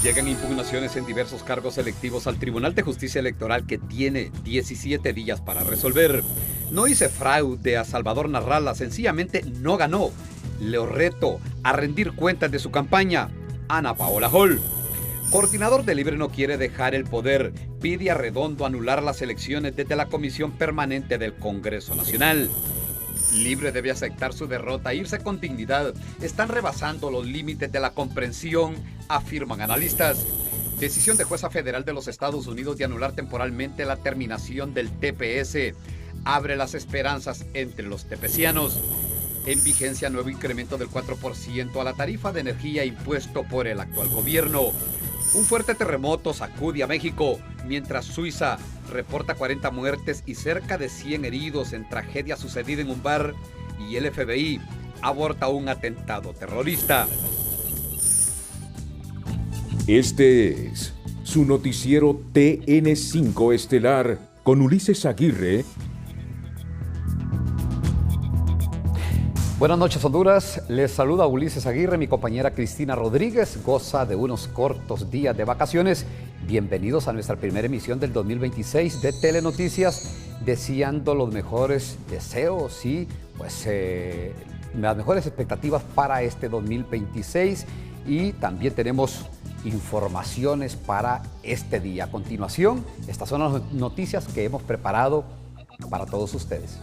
Llegan impugnaciones en diversos cargos electivos al Tribunal de Justicia Electoral, que tiene 17 días para resolver. No hice fraude a Salvador Narrala, sencillamente no ganó. Le reto a rendir cuentas de su campaña. Ana Paola Hall. Coordinador de Libre no quiere dejar el poder. Pide a Redondo anular las elecciones desde la Comisión Permanente del Congreso Nacional. Libre debe aceptar su derrota e irse con dignidad. Están rebasando los límites de la comprensión, afirman analistas. Decisión de jueza federal de los Estados Unidos de anular temporalmente la terminación del TPS. Abre las esperanzas entre los tepecianos. En vigencia, nuevo incremento del 4% a la tarifa de energía impuesto por el actual gobierno. Un fuerte terremoto sacude a México, mientras Suiza reporta 40 muertes y cerca de 100 heridos en tragedia sucedida en un bar, y el FBI aborta un atentado terrorista. Este es su noticiero TN5 Estelar con Ulises Aguirre. Buenas noches, Honduras. Les saluda Ulises Aguirre. Mi compañera Cristina Rodríguez goza de unos cortos días de vacaciones. Bienvenidos a nuestra primera emisión del 2026 de Telenoticias, deseando los mejores deseos y las mejores expectativas para este 2026. Y también tenemos informaciones para este día. A continuación, estas son las noticias que hemos preparado para todos ustedes.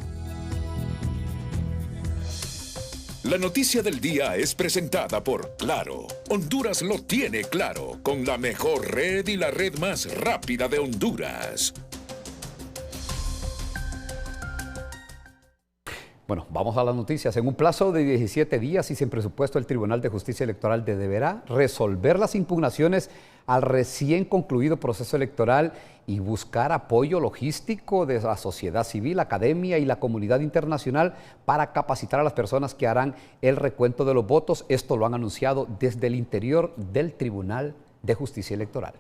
La noticia del día es presentada por Claro. Honduras lo tiene claro, con la mejor red y la red más rápida de Honduras. Bueno, vamos a las noticias. En un plazo de 17 días y sin presupuesto, el Tribunal de Justicia Electoral deberá resolver las impugnaciones al recién concluido proceso electoral y buscar apoyo logístico de la sociedad civil, academia y la comunidad internacional para capacitar a las personas que harán el recuento de los votos. Esto lo han anunciado desde el interior del Tribunal de Justicia Electoral.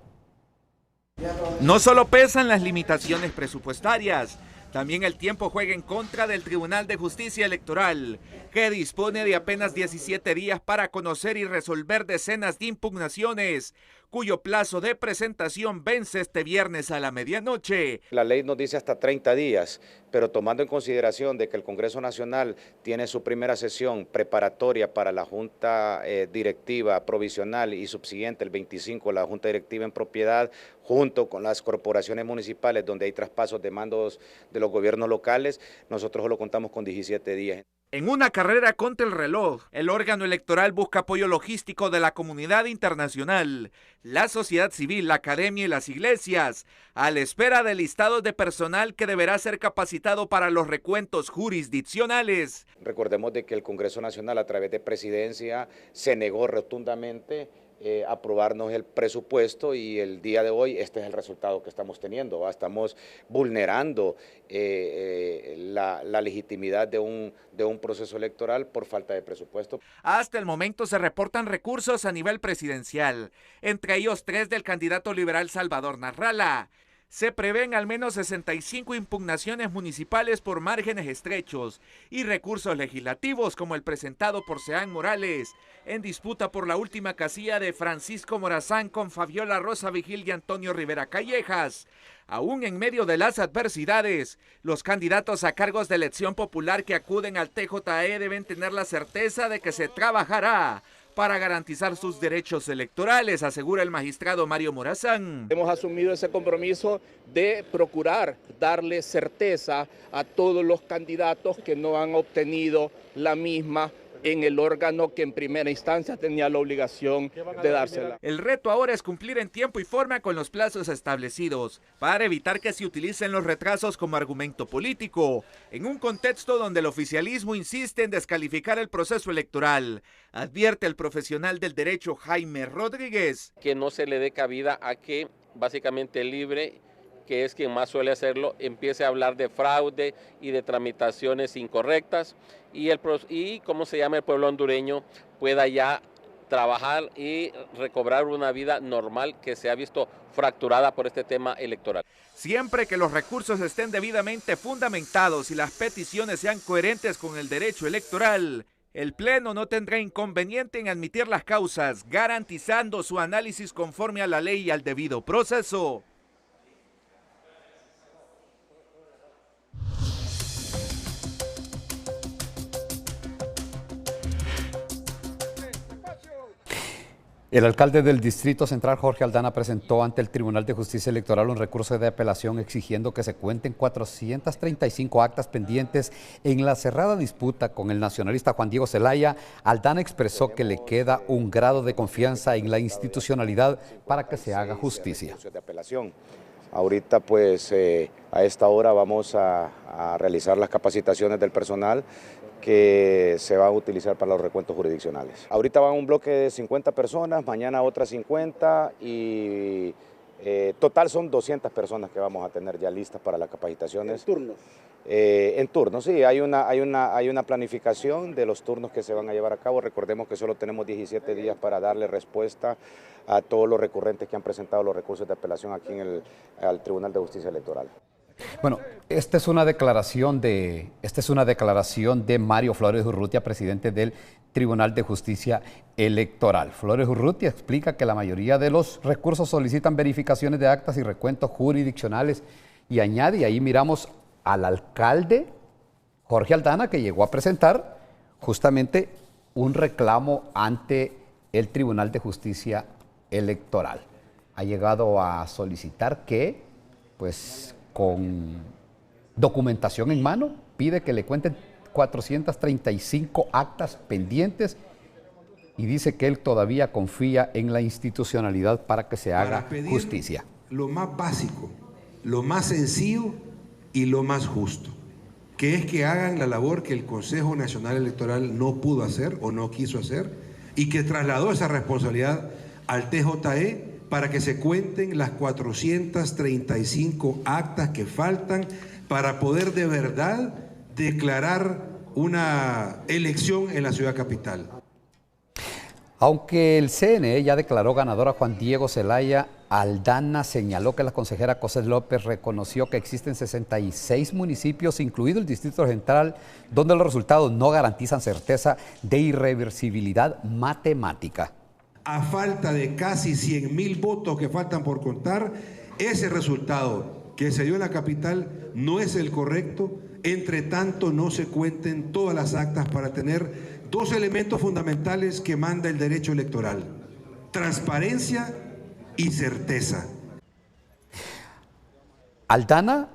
No solo pesan las limitaciones presupuestarias, también el tiempo juega en contra del Tribunal de Justicia Electoral, que dispone de apenas 17 días para conocer y resolver decenas de impugnaciones, cuyo plazo de presentación vence este viernes a la medianoche. La ley nos dice hasta 30 días, pero tomando en consideración de que el Congreso Nacional tiene su primera sesión preparatoria para la Junta Directiva Provisional y subsiguiente, el 25, la Junta Directiva en propiedad, junto con las corporaciones municipales donde hay traspasos de mandos de los gobiernos locales, nosotros solo contamos con 17 días. En una carrera contra el reloj, el órgano electoral busca apoyo logístico de la comunidad internacional, la sociedad civil, la academia y las iglesias, a la espera de listados de personal que deberá ser capacitado para los recuentos jurisdiccionales. Recordemos de que el Congreso Nacional, a través de Presidencia, se negó rotundamente aprobarnos el presupuesto, y el día de hoy este es el resultado que estamos teniendo. Estamos vulnerando la legitimidad de un proceso electoral por falta de presupuesto. Hasta el momento se reportan recursos a nivel presidencial, entre ellos 3 del candidato liberal Salvador Narrala. Se prevén al menos 65 impugnaciones municipales por márgenes estrechos y recursos legislativos como el presentado por Sean Morales, en disputa por la última casilla de Francisco Morazán con Fabiola Rosa Vigil y Antonio Rivera Callejas. Aún en medio de las adversidades, los candidatos a cargos de elección popular que acuden al TJE deben tener la certeza de que se trabajará para garantizar sus derechos electorales, asegura el magistrado Mario Morazán. Hemos asumido ese compromiso de procurar darle certeza a todos los candidatos que no han obtenido la misma en el órgano que en primera instancia tenía la obligación de dársela. El reto ahora es cumplir en tiempo y forma con los plazos establecidos para evitar que se utilicen los retrasos como argumento político, en un contexto donde el oficialismo insiste en descalificar el proceso electoral, advierte el profesional del derecho Jaime Rodríguez. Que no se le dé cabida a que básicamente Libre, que es quien más suele hacerlo, empiece a hablar de fraude y de tramitaciones incorrectas, y cómo se llama el pueblo hondureño pueda ya trabajar y recobrar una vida normal que se ha visto fracturada por este tema electoral. Siempre que los recursos estén debidamente fundamentados y las peticiones sean coherentes con el derecho electoral, El Pleno no tendrá inconveniente en admitir las causas, garantizando su análisis conforme a la ley y al debido proceso. El alcalde del Distrito Central, Jorge Aldana, presentó ante el Tribunal de Justicia Electoral un recurso de apelación exigiendo que se cuenten 435 actas pendientes en la cerrada disputa con el nacionalista Juan Diego Zelaya. Aldana expresó que le queda un grado de confianza en la institucionalidad para que se haga justicia. Ahorita pues a esta hora vamos a realizar las capacitaciones del personal que se van a utilizar para los recuentos jurisdiccionales. Ahorita van un bloque de 50 personas, mañana otras 50 y total son 200 personas que vamos a tener ya listas para las capacitaciones. ¿En turnos? En turnos, sí, hay una planificación de los turnos que se van a llevar a cabo. Recordemos que solo tenemos 17 días para darle respuesta a todos los recurrentes que han presentado los recursos de apelación aquí al Tribunal de Justicia Electoral. Bueno, esta es una declaración de Mario Flores Urrutia, presidente del Tribunal de Justicia Electoral. Flores Urrutia explica que la mayoría de los recursos solicitan verificaciones de actas y recuentos jurisdiccionales y añade, y ahí miramos al alcalde Jorge Aldana, que llegó a presentar justamente un reclamo ante el Tribunal de Justicia Electoral. Ha llegado a solicitar que, pues, con documentación en mano, pide que le cuenten 435 actas pendientes y dice que él todavía confía en la institucionalidad para que se haga justicia. Lo más básico, lo más sencillo y lo más justo, que es que hagan la labor que el Consejo Nacional Electoral no pudo hacer o no quiso hacer y que trasladó esa responsabilidad al TJE para que se cuenten las 435 actas que faltan para poder de verdad declarar una elección en la ciudad capital. Aunque el CNE ya declaró ganador a Juan Diego Zelaya, Aldana señaló que la consejera Cosette López reconoció que existen 66 municipios, incluido el Distrito Central, donde los resultados no garantizan certeza de irreversibilidad matemática. A falta de casi 100.000 votos que faltan por contar, ese resultado que se dio en la capital no es el correcto. Entre tanto, no se cuenten todas las actas para tener dos elementos fundamentales que manda el derecho electoral: transparencia y certeza. Aldana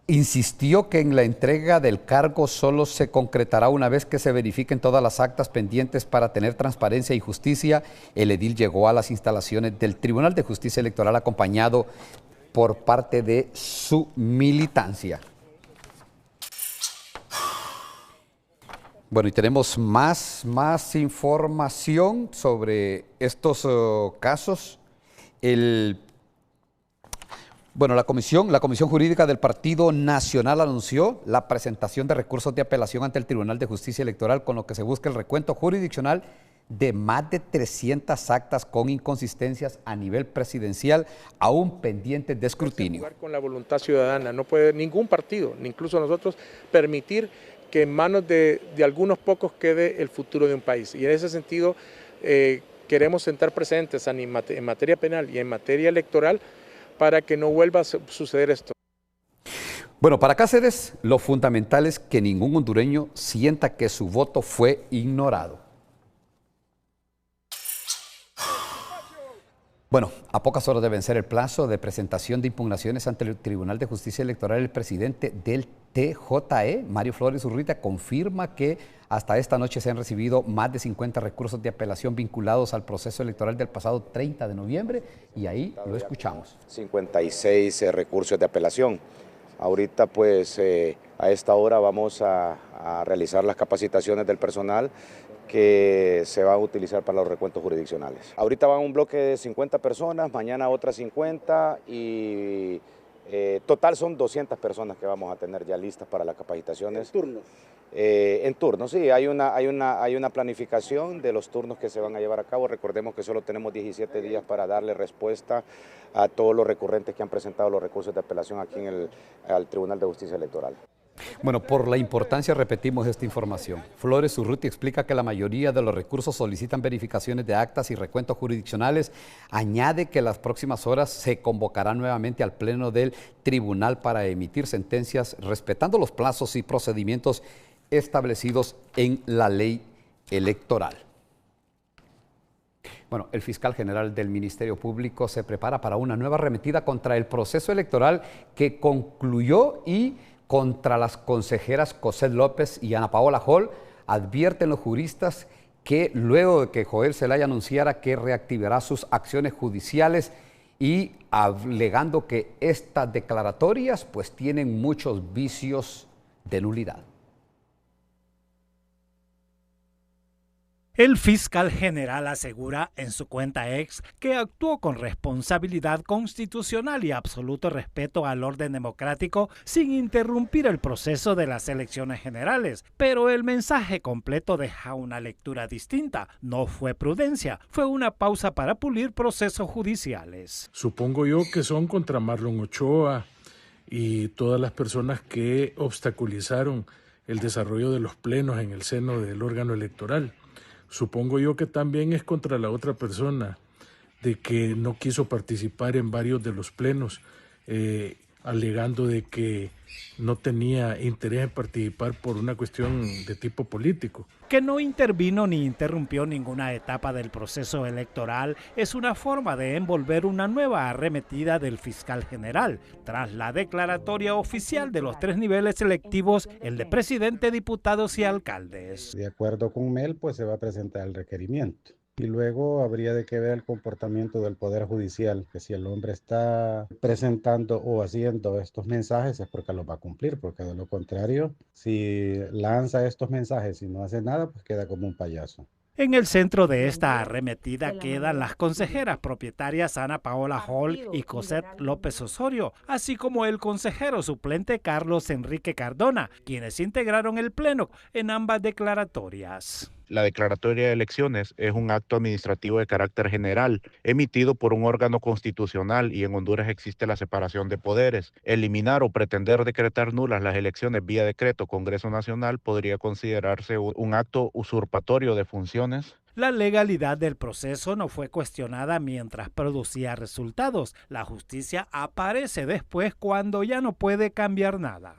insistió que en la entrega del cargo solo se concretará una vez que se verifiquen todas las actas pendientes para tener transparencia y justicia. El edil llegó a las instalaciones del Tribunal de Justicia Electoral acompañado por parte de su militancia. Bueno, y tenemos más información sobre estos casos. La Comisión Jurídica del Partido Nacional anunció la presentación de recursos de apelación ante el Tribunal de Justicia Electoral, con lo que se busca el recuento jurisdiccional de más de 300 actas con inconsistencias a nivel presidencial, aún pendientes de escrutinio. Con la voluntad ciudadana, no puede ningún partido, ni incluso nosotros, permitir que en manos de algunos pocos quede el futuro de un país. Y en ese sentido queremos sentar precedentes en materia penal y en materia electoral para que no vuelva a suceder esto. Bueno, para Cáceres lo fundamental es que ningún hondureño sienta que su voto fue ignorado. Bueno, a pocas horas de vencer el plazo de presentación de impugnaciones ante el Tribunal de Justicia Electoral, el presidente del TJE, Mario Flores Urrutia, confirma que hasta esta noche se han recibido más de 50 recursos de apelación vinculados al proceso electoral del pasado 30 de noviembre y ahí lo escuchamos. 56 recursos de apelación. Ahorita pues a esta hora vamos a realizar las capacitaciones del personal que se va a utilizar para los recuentos jurisdiccionales. Ahorita van un bloque de 50 personas, mañana otras 50 y total son 200 personas que vamos a tener ya listas para las capacitaciones. ¿En turnos? En turnos, sí, hay una planificación de los turnos que se van a llevar a cabo. Recordemos que solo tenemos 17 días para darle respuesta a todos los recurrentes que han presentado los recursos de apelación aquí al Tribunal de Justicia Electoral. Bueno, por la importancia repetimos esta información. Flores Urruti explica que la mayoría de los recursos solicitan verificaciones de actas y recuentos jurisdiccionales. Añade que en las próximas horas se convocará nuevamente al pleno del tribunal para emitir sentencias respetando los plazos y procedimientos establecidos en la ley electoral. Bueno, el fiscal general del Ministerio Público se prepara para una nueva arremetida contra el proceso electoral que concluyó y contra las consejeras Cosette López y Ana Paola Hall. Advierten los juristas que luego de que Joel Zelaya anunciara que reactivará sus acciones judiciales y alegando que estas declaratorias pues tienen muchos vicios de nulidad. El fiscal general asegura en su cuenta ex que actuó con responsabilidad constitucional y absoluto respeto al orden democrático sin interrumpir el proceso de las elecciones generales, pero el mensaje completo deja una lectura distinta. No fue prudencia, fue una pausa para pulir procesos judiciales. Supongo yo que son contra Marlon Ochoa y todas las personas que obstaculizaron el desarrollo de los plenos en el seno del órgano electoral. Supongo yo que también es contra la otra persona de que no quiso participar en varios de los plenos, alegando de que no tenía interés en participar por una cuestión de tipo político. Que no intervino ni interrumpió ninguna etapa del proceso electoral es una forma de envolver una nueva arremetida del fiscal general, tras la declaratoria oficial de los 3 niveles electivos, el de presidente, diputados y alcaldes. De acuerdo con Mel, pues se va a presentar el requerimiento. Y luego habría de que ver el comportamiento del Poder Judicial, que si el hombre está presentando o haciendo estos mensajes es porque los va a cumplir, porque de lo contrario, si lanza estos mensajes y no hace nada, pues queda como un payaso. En el centro de esta arremetida quedan las consejeras propietarias Ana Paola Hall y Cosette López Osorio, así como el consejero suplente Carlos Enrique Cardona, quienes integraron el pleno en ambas declaratorias. La declaratoria de elecciones es un acto administrativo de carácter general, emitido por un órgano constitucional y en Honduras existe la separación de poderes. Eliminar o pretender decretar nulas las elecciones vía decreto Congreso Nacional podría considerarse un acto usurpatorio de funciones. La legalidad del proceso no fue cuestionada mientras producía resultados. La justicia aparece después cuando ya no puede cambiar nada.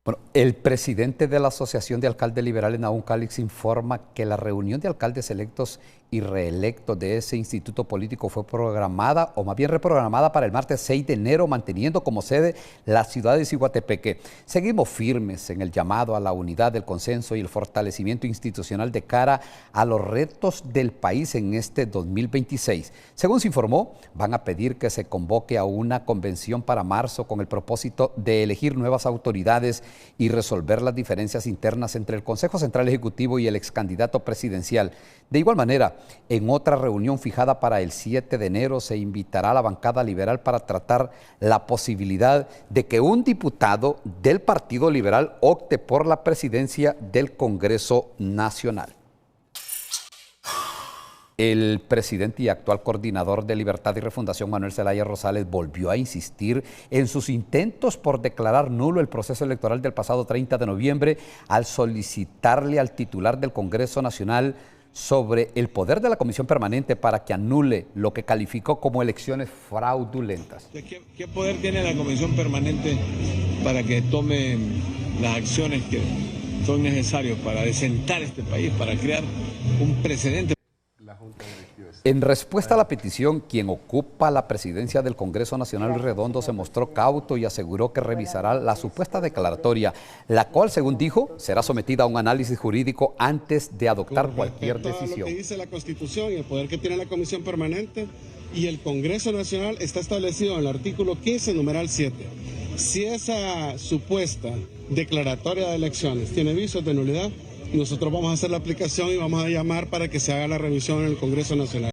Bueno, el presidente de la Asociación de Alcaldes Liberales, Nahum Calix, informa que la reunión de alcaldes electos y reelectos de ese instituto político fue programada, o más bien reprogramada, para el martes 6 de enero, manteniendo como sede la ciudad de Ciguatepeque. Seguimos firmes en el llamado a la unidad, del consenso y el fortalecimiento institucional de cara a los retos del país en este 2026. Según se informó, van a pedir que se convoque a una convención para marzo con el propósito de elegir nuevas autoridades y resolver las diferencias internas entre el Consejo Central Ejecutivo y el excandidato presidencial. De igual manera, en otra reunión fijada para el 7 de enero se invitará a la bancada liberal para tratar la posibilidad de que un diputado del Partido Liberal opte por la presidencia del Congreso Nacional. El presidente y actual coordinador de Libertad y Refundación, Manuel Zelaya Rosales, volvió a insistir en sus intentos por declarar nulo el proceso electoral del pasado 30 de noviembre al solicitarle al titular del Congreso Nacional sobre el poder de la Comisión Permanente para que anule lo que calificó como elecciones fraudulentas. ¿Qué poder tiene la Comisión Permanente para que tome las acciones que son necesarias para desentar este país, para crear un precedente? En respuesta a la petición, quien ocupa la presidencia del Congreso Nacional, Luis Redondo, se mostró cauto y aseguró que revisará la supuesta declaratoria, la cual, según dijo, será sometida a un análisis jurídico antes de adoptar cualquier decisión. Lo que dice la Constitución y el poder que tiene la Comisión Permanente y el Congreso Nacional está establecido en el artículo 15, numeral 7. Si esa supuesta declaratoria de elecciones tiene visos de nulidad, nosotros vamos a hacer la aplicación y vamos a llamar para que se haga la revisión en el Congreso Nacional.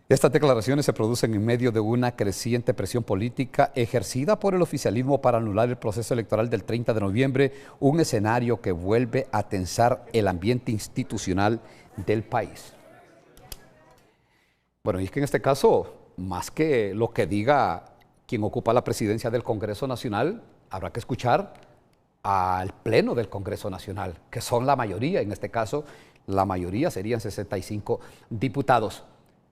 Estas declaraciones se producen en medio de una creciente presión política ejercida por el oficialismo para anular el proceso electoral del 30 de noviembre, un escenario que vuelve a tensar el ambiente institucional del país. Bueno, y es que en este caso, más que lo que diga quien ocupa la presidencia del Congreso Nacional, habrá que escuchar al Pleno del Congreso Nacional, que son la mayoría, en este caso, la mayoría serían 65 diputados.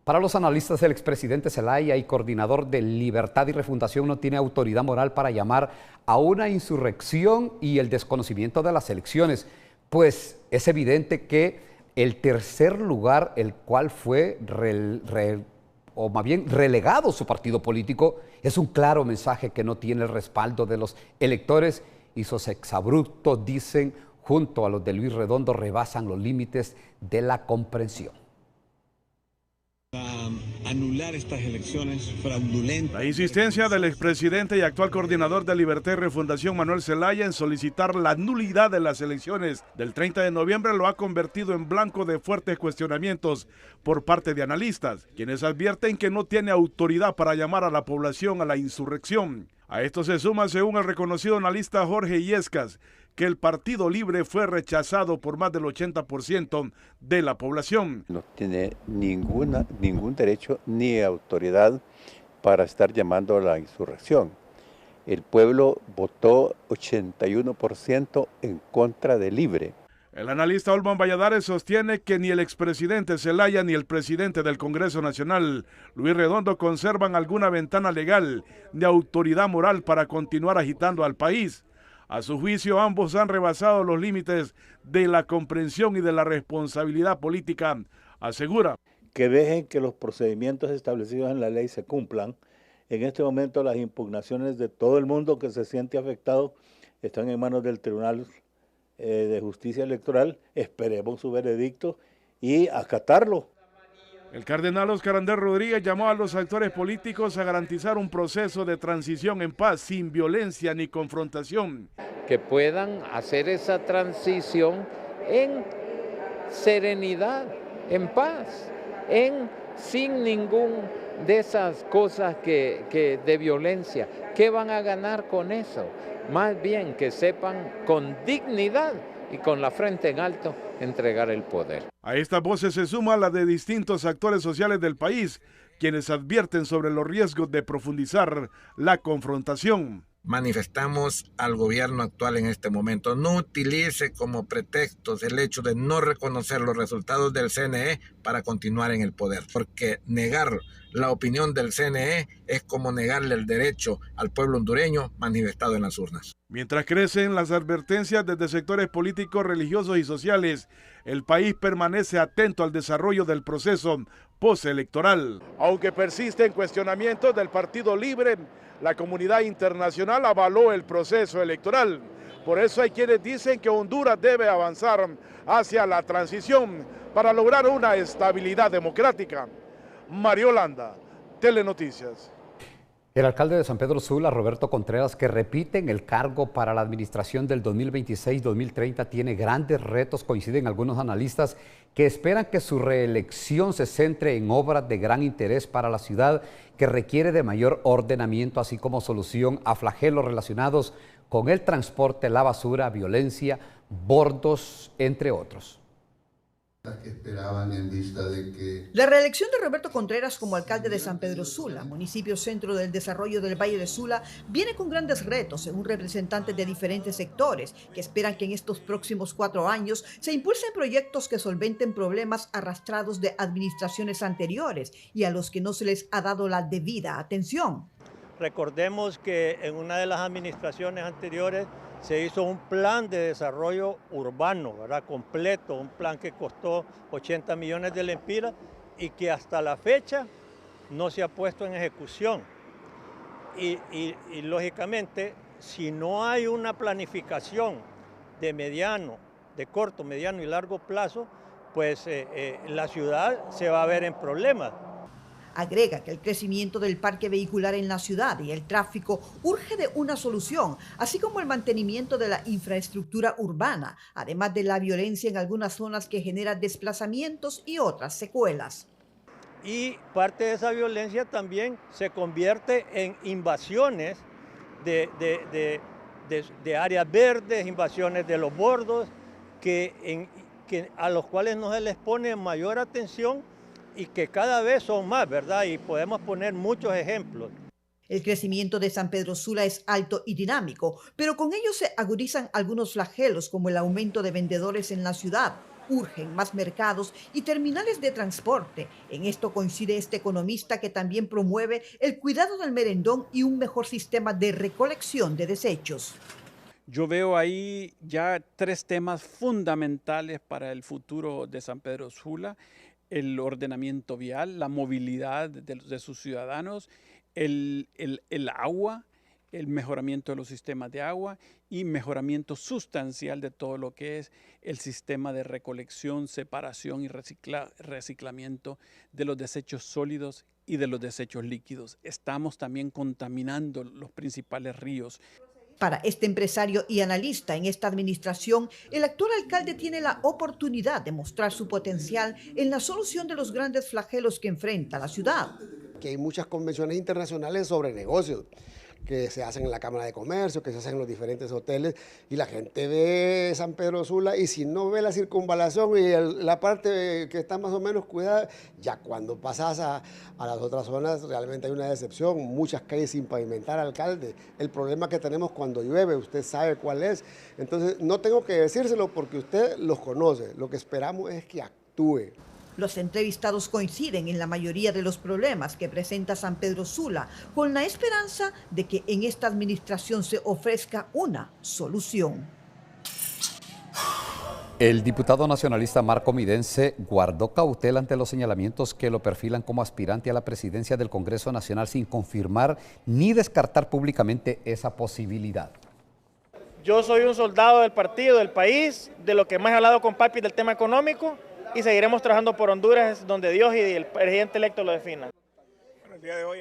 Para los analistas, el expresidente Zelaya y coordinador de Libertad y Refundación no tiene autoridad moral para llamar a una insurrección y el desconocimiento de las elecciones, pues es evidente que el tercer lugar, el cual fue relegado su partido político, es un claro mensaje que no tiene el respaldo de los electores y sus exabruptos, dicen, junto a los de Luis Redondo, rebasan los límites de la comprensión. Anular estas elecciones fraudulentas. La insistencia del expresidente y actual coordinador de Libertad y Refundación, Manuel Zelaya, en solicitar la nulidad de las elecciones del 30 de noviembre lo ha convertido en blanco de fuertes cuestionamientos por parte de analistas, quienes advierten que no tiene autoridad para llamar a la población a la insurrección. A esto se suma, según el reconocido analista Jorge Illescas, que el Partido Libre fue rechazado por más del 80% de la población. No tiene ningún derecho ni autoridad para estar llamando a la insurrección. El pueblo votó 81% en contra de Libre. El analista Olman Valladares sostiene que ni el expresidente Zelaya ni el presidente del Congreso Nacional, Luis Redondo, conservan alguna ventana legal ni autoridad moral para continuar agitando al país. A su juicio, ambos han rebasado los límites de la comprensión y de la responsabilidad política, asegura. Que dejen que los procedimientos establecidos en la ley se cumplan. En este momento las impugnaciones de todo el mundo que se siente afectado están en manos del Tribunal de Justicia Electoral. Esperemos su veredicto y acatarlo. El cardenal Oscar Andrés Rodríguez llamó a los actores políticos a garantizar un proceso de transición en paz, sin violencia ni confrontación. Que puedan hacer esa transición en serenidad, en paz, sin ningún de esas cosas de violencia. ¿Qué van a ganar con eso? Más bien que sepan con dignidad y con la frente en alto entregar el poder. A estas voces se suma la de distintos actores sociales del país, quienes advierten sobre los riesgos de profundizar la confrontación. Manifestamos al gobierno actual en este momento, no utilice como pretextos el hecho de no reconocer los resultados del CNE para continuar en el poder, porque negar la opinión del CNE es como negarle el derecho al pueblo hondureño manifestado en las urnas. Mientras crecen las advertencias desde sectores políticos, religiosos y sociales, el país permanece atento al desarrollo del proceso postelectoral. Aunque persisten cuestionamientos del Partido Libre, la comunidad internacional avaló el proceso electoral. Por eso hay quienes dicen que Honduras debe avanzar hacia la transición para lograr una estabilidad democrática. Mario Landa, Telenoticias. El alcalde de San Pedro Sula, Roberto Contreras, que repite en el cargo para la administración del 2026-2030, tiene grandes retos, coinciden algunos analistas que esperan que su reelección se centre en obras de gran interés para la ciudad, que requiere de mayor ordenamiento, así como solución a flagelos relacionados con el transporte, la basura, violencia, bordos, entre otros. Que esperaban en vista de que... La reelección de Roberto Contreras como alcalde de San Pedro Sula, municipio centro del desarrollo del Valle de Sula, viene con grandes retos, según representantes de diferentes sectores, que esperan que en estos próximos 4 años se impulsen proyectos que solventen problemas arrastrados de administraciones anteriores y a los que no se les ha dado la debida atención. Recordemos que en una de las administraciones anteriores se hizo un plan de desarrollo urbano, ¿verdad? Completo, un plan que costó 80 millones de lempiras y que hasta la fecha no se ha puesto en ejecución. Y lógicamente, si no hay una planificación de corto, mediano y largo plazo, pues la ciudad se va a ver en problemas. Agrega que el crecimiento del parque vehicular en la ciudad y el tráfico urge de una solución, así como el mantenimiento de la infraestructura urbana, además de la violencia en algunas zonas que genera desplazamientos y otras secuelas. Y parte de esa violencia también se convierte en invasiones de áreas verdes, invasiones de los bordos, a los cuales no se les pone mayor atención y que cada vez son más, ¿verdad? Y podemos poner muchos ejemplos. El crecimiento de San Pedro Sula es alto y dinámico, pero con ello se agudizan algunos flagelos como el aumento de vendedores en la ciudad. Urgen más mercados y terminales de transporte. En esto coincide este economista que también promueve el cuidado del merendón y un mejor sistema de recolección de desechos. Yo veo ahí ya 3 temas fundamentales para el futuro de San Pedro Sula: el ordenamiento vial, la movilidad de sus ciudadanos, el agua, el mejoramiento de los sistemas de agua y mejoramiento sustancial de todo lo que es el sistema de recolección, separación y reciclamiento de los desechos sólidos y de los desechos líquidos. Estamos también contaminando los principales ríos. Para este empresario y analista en esta administración, el actual alcalde tiene la oportunidad de mostrar su potencial en la solución de los grandes flagelos que enfrenta la ciudad. Que hay muchas convenciones internacionales sobre negocios que se hacen en la Cámara de Comercio, que se hacen en los diferentes hoteles, y la gente ve San Pedro Sula, y si no ve la circunvalación y la parte que está más o menos cuidada, ya cuando pasas a las otras zonas realmente hay una decepción, muchas calles sin pavimentar, alcalde. El problema que tenemos cuando llueve, usted sabe cuál es. Entonces no tengo que decírselo porque usted los conoce, lo que esperamos es que actúe. Los entrevistados coinciden en la mayoría de los problemas que presenta San Pedro Sula, con la esperanza de que en esta administración se ofrezca una solución. El diputado nacionalista Marco Midense guardó cautela ante los señalamientos que lo perfilan como aspirante a la presidencia del Congreso Nacional sin confirmar ni descartar públicamente esa posibilidad. Yo soy un soldado del partido, del país, de lo que más he hablado con papi del tema económico, y seguiremos trabajando por Honduras donde Dios y el presidente electo lo definan.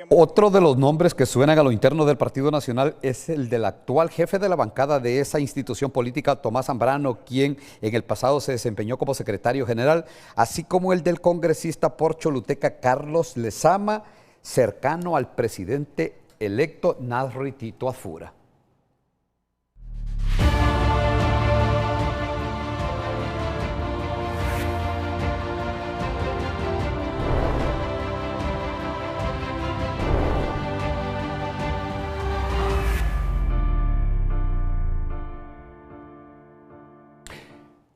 Otro de los nombres que suenan a lo interno del Partido Nacional es el del actual jefe de la bancada de esa institución política, Tomás Zambrano, quien en el pasado se desempeñó como secretario general, así como el del congresista por Choluteca, Carlos Lezama, cercano al presidente electo Nasri Tito Azfura.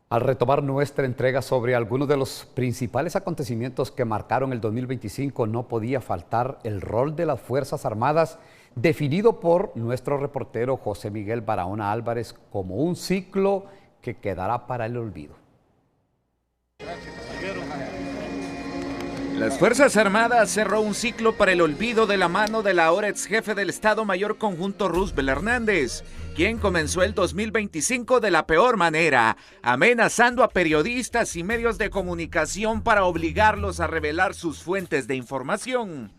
Al retomar nuestra entrega sobre algunos de los principales acontecimientos que marcaron el 2025, no podía faltar el rol de las Fuerzas Armadas, definido por nuestro reportero José Miguel Barahona Álvarez como un ciclo que quedará para el olvido. Las Fuerzas Armadas cerró un ciclo para el olvido de la mano del ahora ex jefe del Estado Mayor Conjunto Roosevelt Hernández, quien comenzó el 2025 de la peor manera, amenazando a periodistas y medios de comunicación para obligarlos a revelar sus fuentes de información.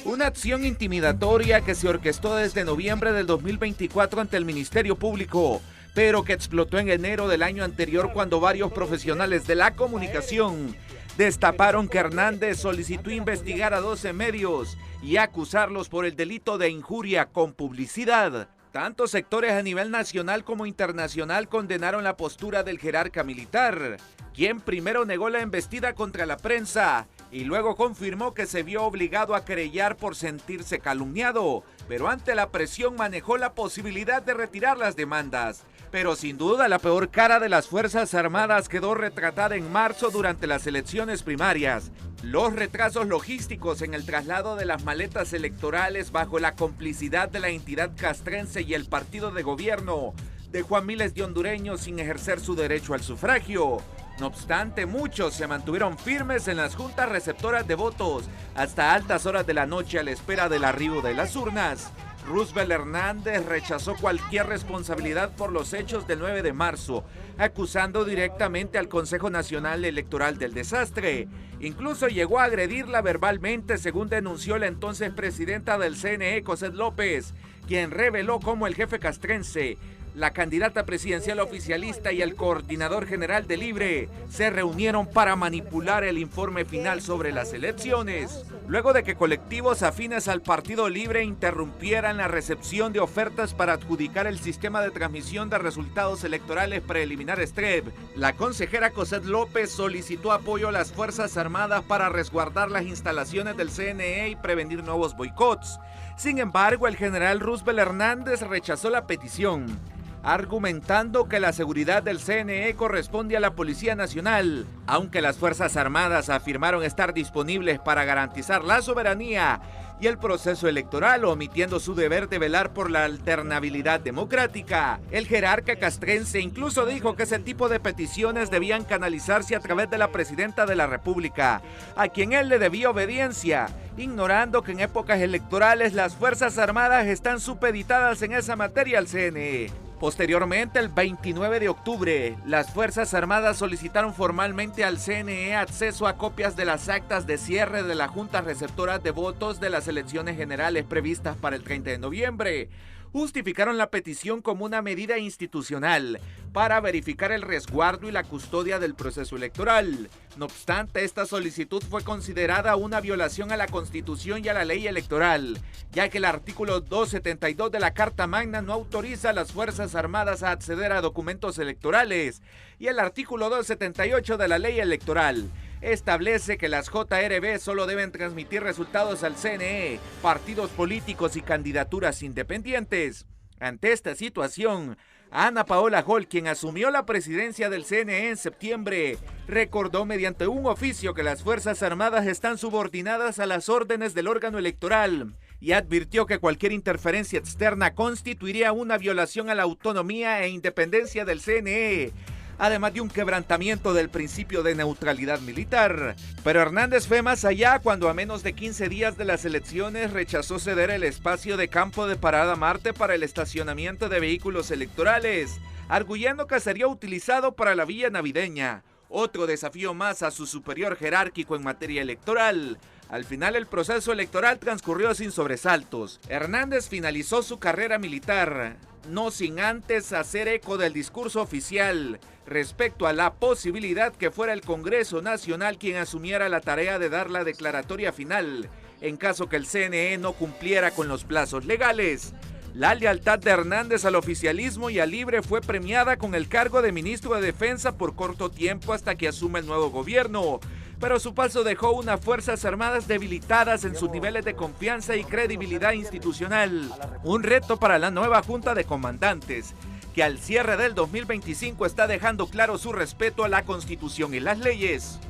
Una acción intimidatoria que se orquestó desde noviembre del 2024 ante el Ministerio Público, pero que explotó en enero del año anterior cuando varios profesionales de la comunicación destaparon que Hernández solicitó investigar a 12 medios y acusarlos por el delito de injuria con publicidad. Tantos sectores a nivel nacional como internacional condenaron la postura del jerarca militar, quien primero negó la embestida contra la prensa y luego confirmó que se vio obligado a querellar por sentirse calumniado, pero ante la presión manejó la posibilidad de retirar las demandas. Pero sin duda la peor cara de las Fuerzas Armadas quedó retratada en marzo durante las elecciones primarias. Los retrasos logísticos en el traslado de las maletas electorales bajo la complicidad de la entidad castrense y el partido de gobierno dejó a miles de hondureños sin ejercer su derecho al sufragio. No obstante, muchos se mantuvieron firmes en las juntas receptoras de votos hasta altas horas de la noche a la espera del arribo de las urnas. Roosevelt Hernández rechazó cualquier responsabilidad por los hechos del 9 de marzo, acusando directamente al Consejo Nacional Electoral del desastre. Incluso llegó a agredirla verbalmente, según denunció la entonces presidenta del CNE, Coset López, quien reveló cómo el jefe castrense La candidata presidencial oficialista y el coordinador general de Libre se reunieron para manipular el informe final sobre las elecciones, luego de que colectivos afines al Partido Libre interrumpieran la recepción de ofertas para adjudicar el sistema de transmisión de resultados electorales preliminar STREB. La consejera Cosette López solicitó apoyo a las Fuerzas Armadas para resguardar las instalaciones del CNE y prevenir nuevos boicots. Sin embargo, el general Roosevelt Hernández rechazó la petición, argumentando que la seguridad del CNE corresponde a la Policía Nacional, aunque las Fuerzas Armadas afirmaron estar disponibles para garantizar la soberanía y el proceso electoral, omitiendo su deber de velar por la alternabilidad democrática. El jerarca castrense incluso dijo que ese tipo de peticiones debían canalizarse a través de la presidenta de la República, a quien él le debía obediencia, ignorando que en épocas electorales las Fuerzas Armadas están supeditadas en esa materia al CNE. Posteriormente, el 29 de octubre, las Fuerzas Armadas solicitaron formalmente al CNE acceso a copias de las actas de cierre de la Junta Receptora de Votos de las elecciones generales previstas para el 30 de noviembre. Justificaron la petición como una medida institucional para verificar el resguardo y la custodia del proceso electoral. No obstante, esta solicitud fue considerada una violación a la Constitución y a la ley electoral, ya que el artículo 272 de la Carta Magna no autoriza a las Fuerzas Armadas a acceder a documentos electorales, y el artículo 278 de la ley electoral establece que las JRB solo deben transmitir resultados al CNE, partidos políticos y candidaturas independientes. Ante esta situación, Ana Paola Hall, quien asumió la presidencia del CNE en septiembre, recordó mediante un oficio que las Fuerzas Armadas están subordinadas a las órdenes del órgano electoral y advirtió que cualquier interferencia externa constituiría una violación a la autonomía e independencia del CNE, además de un quebrantamiento del principio de neutralidad militar. Pero Hernández fue más allá cuando a menos de 15 días de las elecciones rechazó ceder el espacio de campo de Parada Marte para el estacionamiento de vehículos electorales, arguyendo que sería utilizado para la villa navideña. Otro desafío más a su superior jerárquico en materia electoral. Al final, el proceso electoral transcurrió sin sobresaltos. Hernández finalizó su carrera militar, no sin antes hacer eco del discurso oficial respecto a la posibilidad que fuera el Congreso Nacional quien asumiera la tarea de dar la declaratoria final, en caso que el CNE no cumpliera con los plazos legales. La lealtad de Hernández al oficialismo y a Libre fue premiada con el cargo de ministro de Defensa por corto tiempo hasta que asume el nuevo gobierno, pero su paso dejó unas Fuerzas Armadas debilitadas en sus niveles de confianza y credibilidad institucional. Un reto para la nueva Junta de Comandantes, que al cierre del 2025 está dejando claro su respeto a la Constitución y las leyes.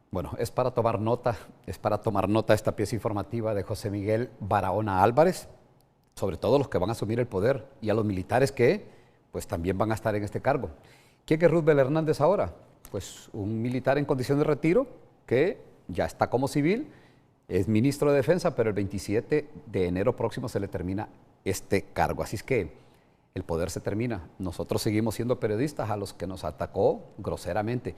Bueno, es para tomar nota esta pieza informativa de José Miguel Barahona Álvarez, sobre todo los que van a asumir el poder y a los militares que pues también van a estar en este cargo. ¿Quién es Roosevelt Hernández ahora? Pues un militar en condición de retiro que ya está como civil, es ministro de Defensa, pero el 27 de enero próximo se le termina este cargo. Así es que el poder se termina. Nosotros seguimos siendo periodistas a los que nos atacó groseramente.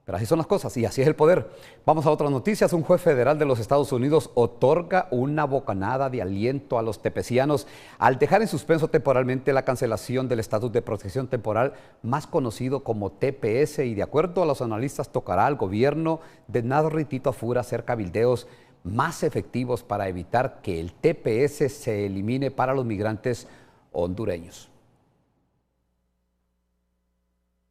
Pero así son las cosas y así es el poder. Vamos a otras noticias. Un juez federal de los Estados Unidos otorga una bocanada de aliento a los tepecianos al dejar en suspenso temporalmente la cancelación del estatus de protección temporal, más conocido como TPS, y de acuerdo a los analistas tocará al gobierno de Narri Tito Afura hacer cabildeos más efectivos para evitar que el TPS se elimine para los migrantes hondureños.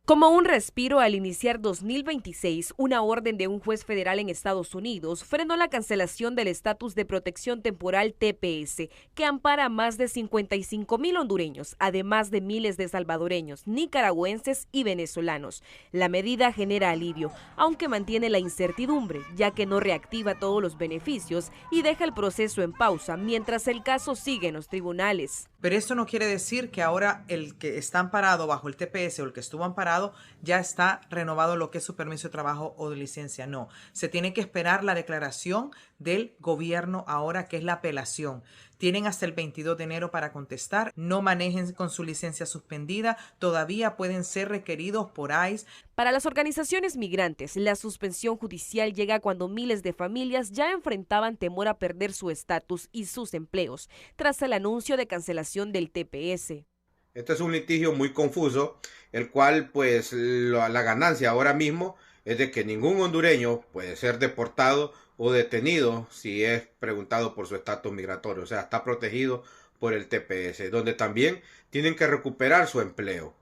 Como un respiro al iniciar 2026, una orden de un juez federal en Estados Unidos frenó la cancelación del estatus de protección temporal TPS, que ampara a más de 55,000 hondureños, además de miles de salvadoreños, nicaragüenses y venezolanos. La medida genera alivio, aunque mantiene la incertidumbre, ya que no reactiva todos los beneficios y deja el proceso en pausa mientras el caso sigue en los tribunales. Pero esto no quiere decir que ahora el que está amparado bajo el TPS o el que estuvo amparado Estado ya está renovado lo que es su permiso de trabajo o de licencia. No, se tiene que esperar la declaración del gobierno ahora, que es la apelación. Tienen hasta el 22 de enero para contestar. No manejen con su licencia suspendida. Todavía pueden ser requeridos por ICE. Para las organizaciones migrantes, la suspensión judicial llega cuando miles de familias ya enfrentaban temor a perder su estatus y sus empleos, tras el anuncio de cancelación del TPS. Este es un litigio muy confuso, el cual pues la ganancia ahora mismo es de que ningún hondureño puede ser deportado o detenido si es preguntado por su estatus migratorio. O sea, está protegido por el TPS, donde también tienen que recuperar su empleo.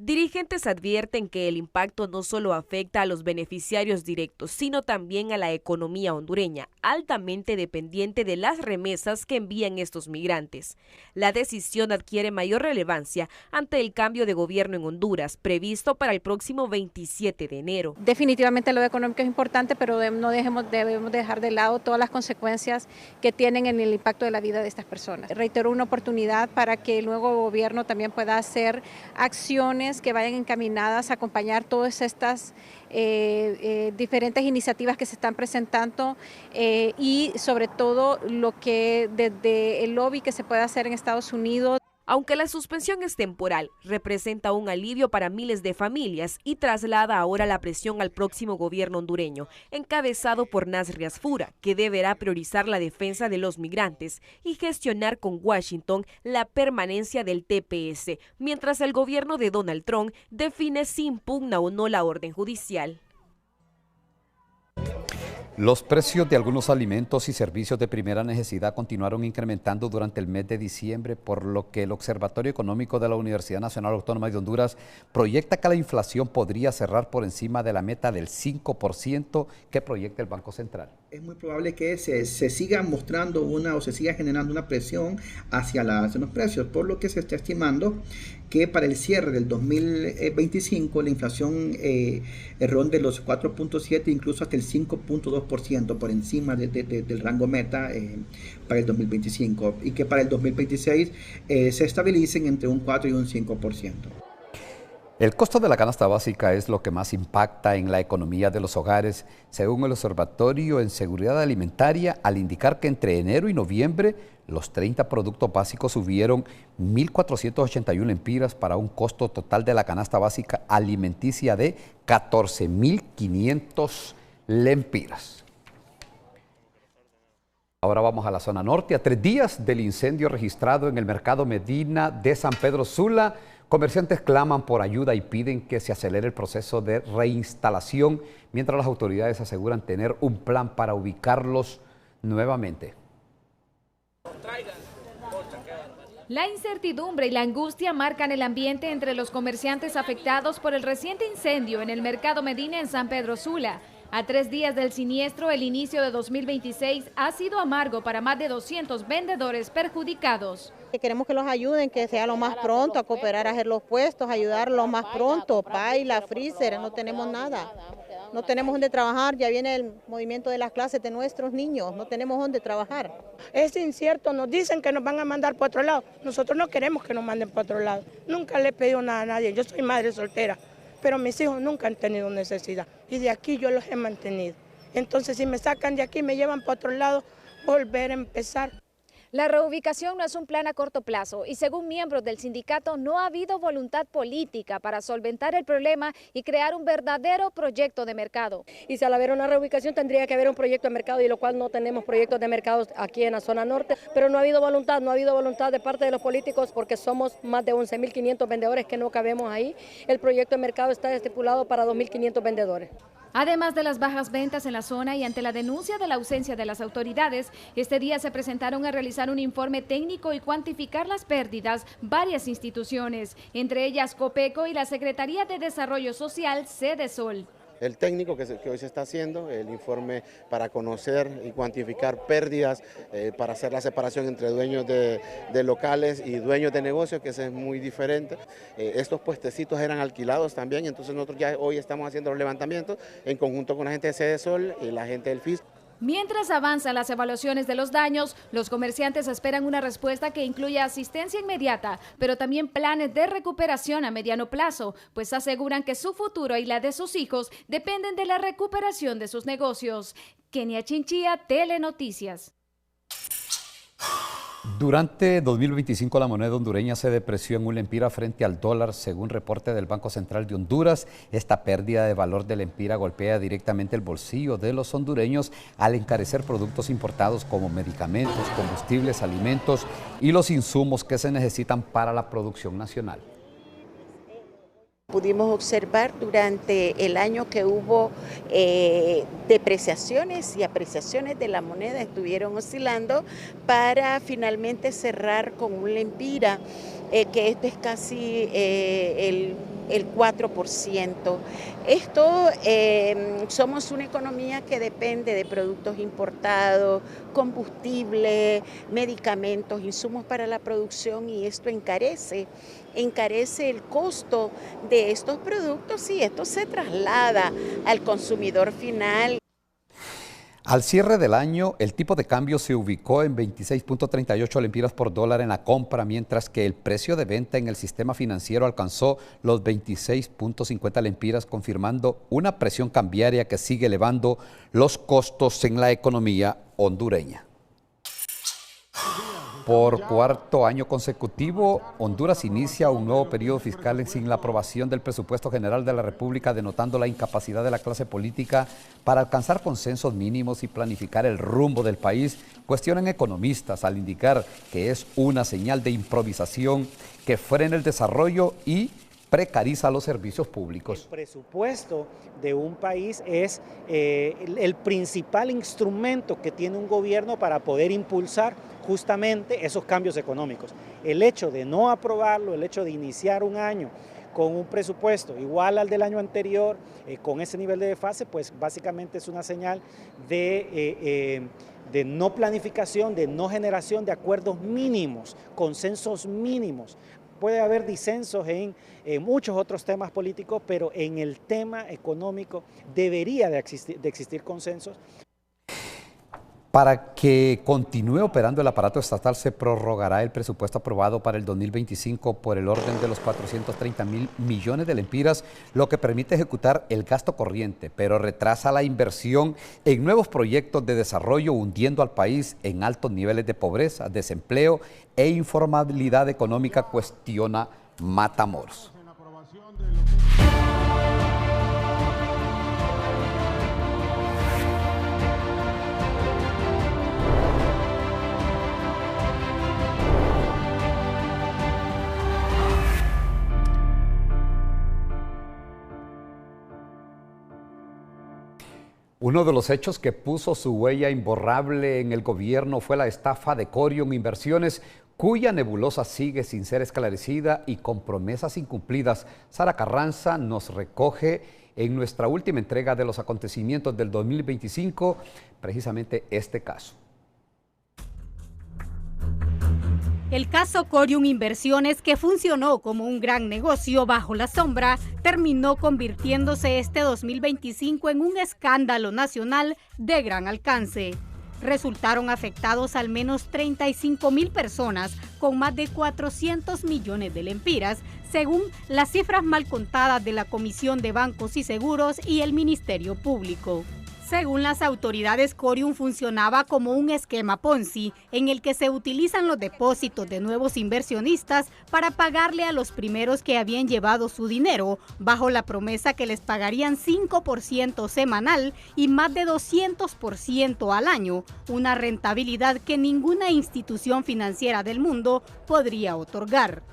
Dirigentes advierten que el impacto no solo afecta a los beneficiarios directos, sino también a la economía hondureña, altamente dependiente de las remesas que envían estos migrantes. La decisión adquiere mayor relevancia ante el cambio de gobierno en Honduras, previsto para el próximo 27 de enero. Definitivamente lo económico es importante, pero debemos dejar de lado todas las consecuencias que tienen en el impacto de la vida de estas personas. Reitero una oportunidad para que el nuevo gobierno también pueda hacer acciones que vayan encaminadas a acompañar todas estas diferentes iniciativas que se están presentando y sobre todo lo que desde el lobby que se puede hacer en Estados Unidos. Aunque la suspensión es temporal, representa un alivio para miles de familias y traslada ahora la presión al próximo gobierno hondureño, encabezado por Nasri Asfura, que deberá priorizar la defensa de los migrantes y gestionar con Washington la permanencia del TPS, mientras el gobierno de Donald Trump define si impugna o no la orden judicial. Los precios de algunos alimentos y servicios de primera necesidad continuaron incrementando durante el mes de diciembre, por lo que el Observatorio Económico de la Universidad Nacional Autónoma de Honduras proyecta que la inflación podría cerrar por encima de la meta del 5% que proyecta el Banco Central. Es muy probable que se siga mostrando o se siga generando una presión hacia los precios, por lo que se está estimando que para el cierre del 2025 la inflación ronde los 4.7, incluso hasta el 5.2% por encima del rango meta para el 2025, y que para el 2026 se estabilicen entre un 4 y un 5%. El costo de la canasta básica es lo que más impacta en la economía de los hogares, según el Observatorio en Seguridad Alimentaria, al indicar que entre enero y noviembre los 30 productos básicos subieron 1.481 lempiras para un costo total de la canasta básica alimenticia de 14.500 lempiras. Ahora vamos a la zona norte. A 3 días del incendio registrado en el mercado Medina de San Pedro Sula, comerciantes claman por ayuda y piden que se acelere el proceso de reinstalación, mientras las autoridades aseguran tener un plan para ubicarlos nuevamente. La incertidumbre y la angustia marcan el ambiente entre los comerciantes afectados por el reciente incendio en el mercado Medina en San Pedro Sula. A 3 días del siniestro, el inicio de 2026 ha sido amargo para más de 200 vendedores perjudicados. Queremos que los ayuden, que sea lo más pronto, a cooperar a hacer los puestos, ayudar lo más pronto. Paila, freezer, no tenemos nada. No tenemos dónde trabajar, ya viene el movimiento de las clases de nuestros niños, no tenemos dónde trabajar. Es incierto, nos dicen que nos van a mandar para otro lado. Nosotros no queremos que nos manden para otro lado. Nunca le he pedido nada a nadie, yo soy madre soltera, pero mis hijos nunca han tenido necesidad y de aquí yo los he mantenido. Entonces si me sacan de aquí, me llevan para otro lado, volver a empezar. La reubicación no es un plan a corto plazo y según miembros del sindicato no ha habido voluntad política para solventar el problema y crear un verdadero proyecto de mercado. Y si al haber una reubicación tendría que haber un proyecto de mercado, y lo cual no tenemos proyectos de mercado aquí en la zona norte, pero no ha habido voluntad de parte de los políticos, porque somos más de 11.500 vendedores que no cabemos ahí. El proyecto de mercado está estipulado para 2.500 vendedores. Además de las bajas ventas en la zona y ante la denuncia de la ausencia de las autoridades, este día se presentaron a realizar un informe técnico y cuantificar las pérdidas varias instituciones, entre ellas Copeco y la Secretaría de Desarrollo Social, Cedesol. El técnico que hoy se está haciendo, el informe para conocer y cuantificar pérdidas, para hacer la separación entre dueños de locales y dueños de negocios, que eso es muy diferente. Estos puestecitos eran alquilados también, entonces nosotros ya hoy estamos haciendo los levantamientos en conjunto con la gente de Cedesol y la gente del FIS. Mientras avanzan las evaluaciones de los daños, los comerciantes esperan una respuesta que incluya asistencia inmediata, pero también planes de recuperación a mediano plazo, pues aseguran que su futuro y la de sus hijos dependen de la recuperación de sus negocios. Kenia Chinchilla, Telenoticias. Durante 2025 la moneda hondureña se depreció en un lempira frente al dólar, según reporte del Banco Central de Honduras. Esta pérdida de valor del lempira golpea directamente el bolsillo de los hondureños al encarecer productos importados como medicamentos, combustibles, alimentos y los insumos que se necesitan para la producción nacional. Pudimos observar durante el año que hubo depreciaciones y apreciaciones de la moneda, estuvieron oscilando para finalmente cerrar con un lempira, que esto es casi el 4%. Esto, somos una economía que depende de productos importados, combustible, medicamentos, insumos para la producción, y esto encarece el costo de estos productos y esto se traslada al consumidor final. Al cierre del año, el tipo de cambio se ubicó en 26.38 lempiras por dólar en la compra, mientras que el precio de venta en el sistema financiero alcanzó los 26.50 lempiras, confirmando una presión cambiaria que sigue elevando los costos en la economía hondureña. Por cuarto año consecutivo, Honduras inicia un nuevo periodo fiscal sin la aprobación del presupuesto general de la República, denotando la incapacidad de la clase política para alcanzar consensos mínimos y planificar el rumbo del país, cuestionan economistas al indicar que es una señal de improvisación que frena el desarrollo y precariza los servicios públicos. El presupuesto de un país es el principal instrumento que tiene un gobierno para poder impulsar justamente esos cambios económicos. El hecho de no aprobarlo, el hecho de iniciar un año con un presupuesto igual al del año anterior, con ese nivel de desfase, pues básicamente es una señal de no planificación, de no generación de acuerdos mínimos, consensos mínimos. Puede haber disensos en muchos otros temas políticos, pero en el tema económico debería de existir consensos. Para que continúe operando el aparato estatal, se prorrogará el presupuesto aprobado para el 2025 por el orden de los 430.000 millones de lempiras, lo que permite ejecutar el gasto corriente, pero retrasa la inversión en nuevos proyectos de desarrollo, hundiendo al país en altos niveles de pobreza, desempleo e informalidad económica, cuestiona Matamoros. Uno de los hechos que puso su huella imborrable en el gobierno fue la estafa de Corium Inversiones, cuya nebulosa sigue sin ser esclarecida y con promesas incumplidas. Sara Carranza nos recoge en nuestra última entrega de los acontecimientos del 2025, precisamente este caso. El caso Corium Inversiones, que funcionó como un gran negocio bajo la sombra, terminó convirtiéndose este 2025 en un escándalo nacional de gran alcance. Resultaron afectados al menos 35,000 personas con más de 400 millones de lempiras, según las cifras mal contadas de la Comisión de Bancos y Seguros y el Ministerio Público. Según las autoridades, Corium funcionaba como un esquema Ponzi en el que se utilizan los depósitos de nuevos inversionistas para pagarle a los primeros que habían llevado su dinero, bajo la promesa que les pagarían 5% semanal y más de 200% al año, una rentabilidad que ninguna institución financiera del mundo podría otorgar.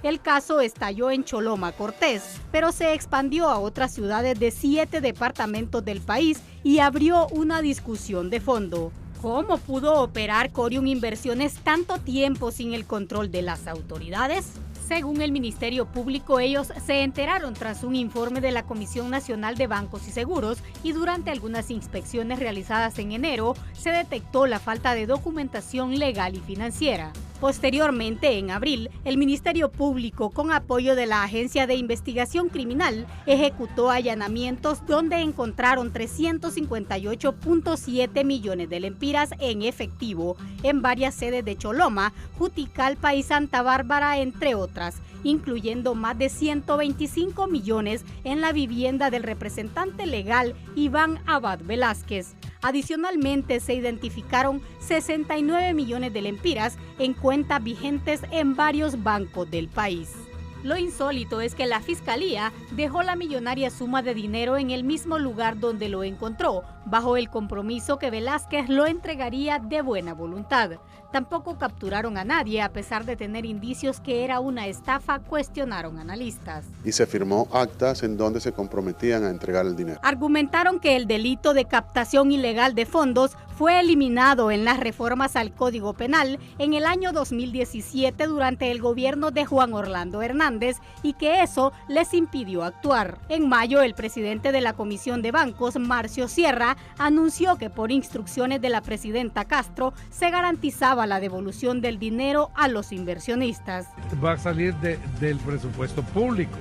El caso estalló en Choloma, Cortés, pero se expandió a otras ciudades de 7 departamentos del país y abrió una discusión de fondo. ¿Cómo pudo operar Corium Inversiones tanto tiempo sin el control de las autoridades? Según el Ministerio Público, ellos se enteraron tras un informe de la Comisión Nacional de Bancos y Seguros y durante algunas inspecciones realizadas en enero se detectó la falta de documentación legal y financiera. Posteriormente, en abril, el Ministerio Público, con apoyo de la Agencia de Investigación Criminal, ejecutó allanamientos donde encontraron 358.7 millones de lempiras en efectivo en varias sedes de Choloma, Juticalpa y Santa Bárbara, entre otras, incluyendo más de 125 millones en la vivienda del representante legal Iván Abad Velázquez. Adicionalmente, se identificaron 69 millones de lempiras en cuentas vigentes en varios bancos del país. Lo insólito es que la Fiscalía dejó la millonaria suma de dinero en el mismo lugar donde lo encontró, bajo el compromiso que Velázquez lo entregaría de buena voluntad. Tampoco capturaron a nadie, a pesar de tener indicios que era una estafa, cuestionaron analistas. Y se firmó actas en donde se comprometían a entregar el dinero. Argumentaron que el delito de captación ilegal de fondos fue eliminado en las reformas al Código Penal en el año 2017 durante el gobierno de Juan Orlando Hernández y que eso les impidió actuar. En mayo, el presidente de la Comisión de Bancos, Marcio Sierra, anunció que por instrucciones de la presidenta Castro se garantizaba la devolución del dinero a los inversionistas. Va a salir del presupuesto público.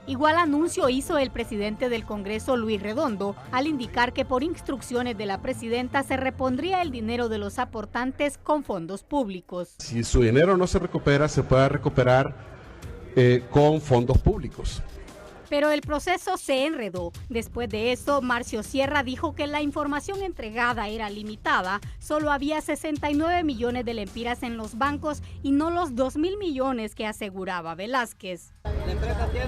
Igual anuncio hizo el presidente del Congreso, Luis Redondo, al indicar que por instrucciones de la presidenta se repondría el dinero de los aportantes con fondos públicos. Si su dinero no se recupera, se puede recuperar con fondos públicos. Pero el proceso se enredó. Después de eso, Marcio Sierra dijo que la información entregada era limitada. Solo había 69 millones de lempiras en los bancos y no los 2.000 millones que aseguraba Velázquez. La empresa tiene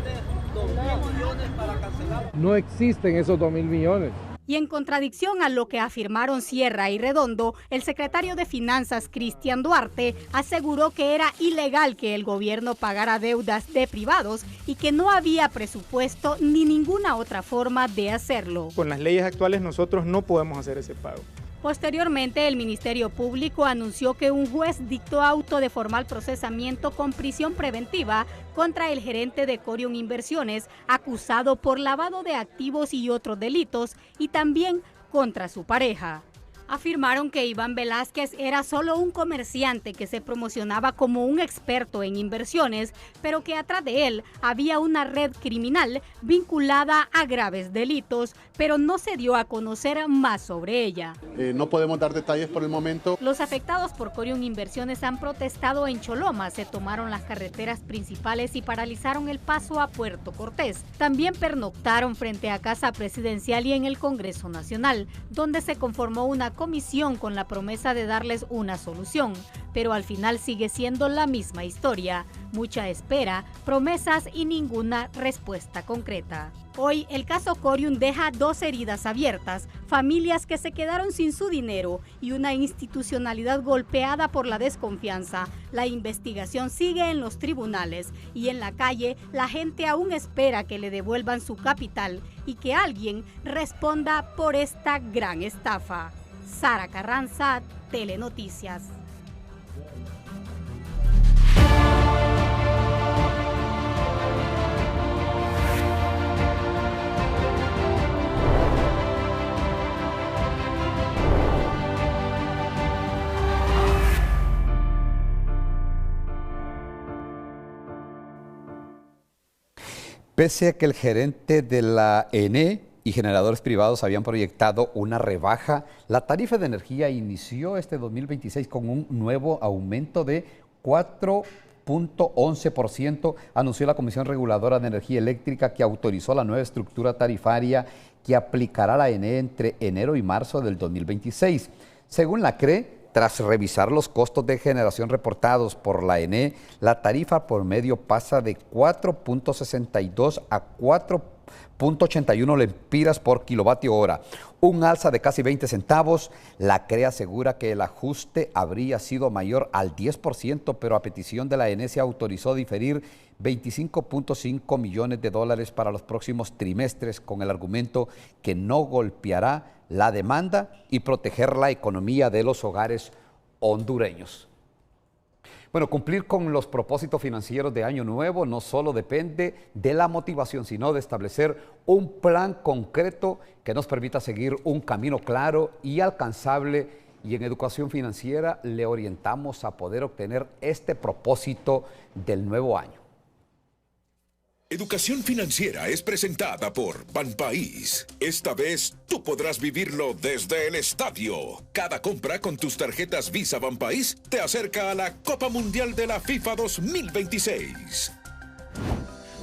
2.000 millones para cancelar. No existen esos 2.000 millones. Y en contradicción a lo que afirmaron Sierra y Redondo, el secretario de Finanzas, Cristian Duarte, aseguró que era ilegal que el gobierno pagara deudas de privados y que no había presupuesto ni ninguna otra forma de hacerlo. Con las leyes actuales nosotros no podemos hacer ese pago. Posteriormente, el Ministerio Público anunció que un juez dictó auto de formal procesamiento con prisión preventiva contra el gerente de Corium Inversiones, acusado por lavado de activos y otros delitos, y también contra su pareja. Afirmaron que Iván Velázquez era solo un comerciante que se promocionaba como un experto en inversiones, pero que atrás de él había una red criminal vinculada a graves delitos, pero no se dio a conocer más sobre ella. No podemos dar detalles por el momento. Los afectados por Corium Inversiones han protestado en Choloma, se tomaron las carreteras principales y paralizaron el paso a Puerto Cortés. También pernoctaron frente a Casa Presidencial y en el Congreso Nacional, donde se conformó una comisión con la promesa de darles una solución, pero al final sigue siendo la misma historia, mucha espera, promesas y ninguna respuesta concreta. Hoy el caso Corium deja dos heridas abiertas, familias que se quedaron sin su dinero y una institucionalidad golpeada por la desconfianza. La investigación sigue en los tribunales y en la calle la gente aún espera que le devuelvan su capital y que alguien responda por esta gran estafa. Sara Carranza, Telenoticias. Pese a que el gerente de la ENE y generadores privados habían proyectado una rebaja, la tarifa de energía inició este 2026 con un nuevo aumento de 4.11%, anunció la Comisión Reguladora de Energía Eléctrica, que autorizó la nueva estructura tarifaria que aplicará la ENE entre enero y marzo del 2026. Según la CRE, tras revisar los costos de generación reportados por la ENE, la tarifa por medio pasa de 4.62 a 4.81 lempiras por kilovatio hora, un alza de casi 20 centavos. La CRE asegura que el ajuste habría sido mayor al 10%, pero a petición de la ENE se autorizó diferir 25.5 millones de dólares para los próximos trimestres, con el argumento que no golpeará la demanda y proteger la economía de los hogares hondureños. Bueno, cumplir con los propósitos financieros de Año Nuevo no solo depende de la motivación, sino de establecer un plan concreto que nos permita seguir un camino claro y alcanzable. Y en educación financiera le orientamos a poder obtener este propósito del nuevo año. Educación Financiera es presentada por Banpaís. Esta vez tú podrás vivirlo desde el estadio. Cada compra con tus tarjetas Visa Banpaís te acerca a la Copa Mundial de la FIFA 2026.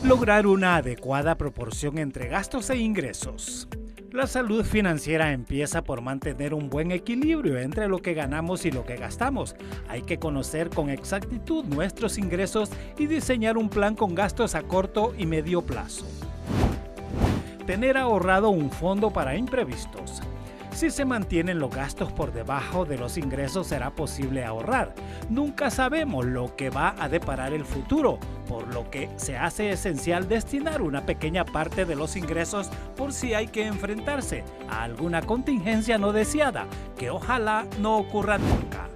Lograr una adecuada proporción entre gastos e ingresos. La salud financiera empieza por mantener un buen equilibrio entre lo que ganamos y lo que gastamos. Hay que conocer con exactitud nuestros ingresos y diseñar un plan con gastos a corto y medio plazo. Tener ahorrado un fondo para imprevistos. Si se mantienen los gastos por debajo de los ingresos, será posible ahorrar. Nunca sabemos lo que va a deparar el futuro, por lo que se hace esencial destinar una pequeña parte de los ingresos por si hay que enfrentarse a alguna contingencia no deseada, que ojalá no ocurra nunca.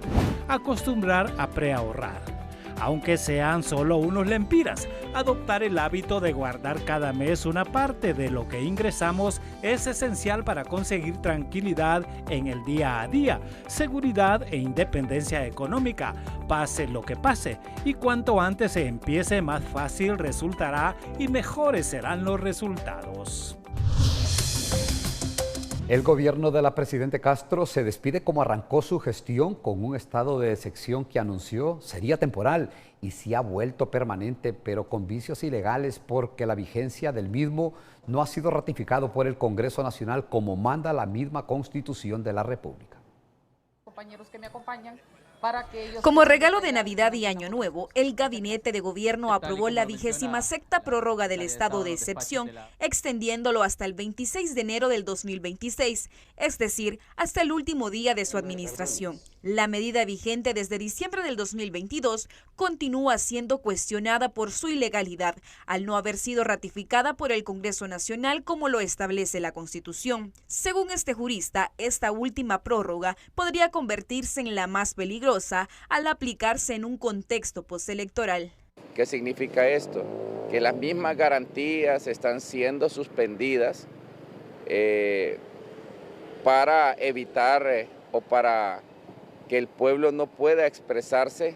Acostumbrar a preahorrar. Aunque sean solo unos lempiras, adoptar el hábito de guardar cada mes una parte de lo que ingresamos es esencial para conseguir tranquilidad en el día a día, seguridad e independencia económica, pase lo que pase, y cuanto antes se empiece más fácil resultará y mejores serán los resultados. El gobierno de la presidenta Castro se despide como arrancó su gestión, con un estado de excepción que anunció sería temporal y se ha vuelto permanente, pero con vicios ilegales porque la vigencia del mismo no ha sido ratificado por el Congreso Nacional como manda la misma Constitución de la República. Compañeros que me acompañan. Como regalo de Navidad y Año Nuevo, el Gabinete de Gobierno aprobó la 26ª prórroga del estado de excepción, extendiéndolo hasta el 26 de enero del 2026, es decir, hasta el último día de su administración. La medida vigente desde diciembre del 2022 continúa siendo cuestionada por su ilegalidad, al no haber sido ratificada por el Congreso Nacional como lo establece la Constitución. Según este jurista, esta última prórroga podría convertirse en la más peligrosa al aplicarse en un contexto postelectoral. ¿Qué significa esto? Que las mismas garantías están siendo suspendidas para evitar o para que el pueblo no pueda expresarse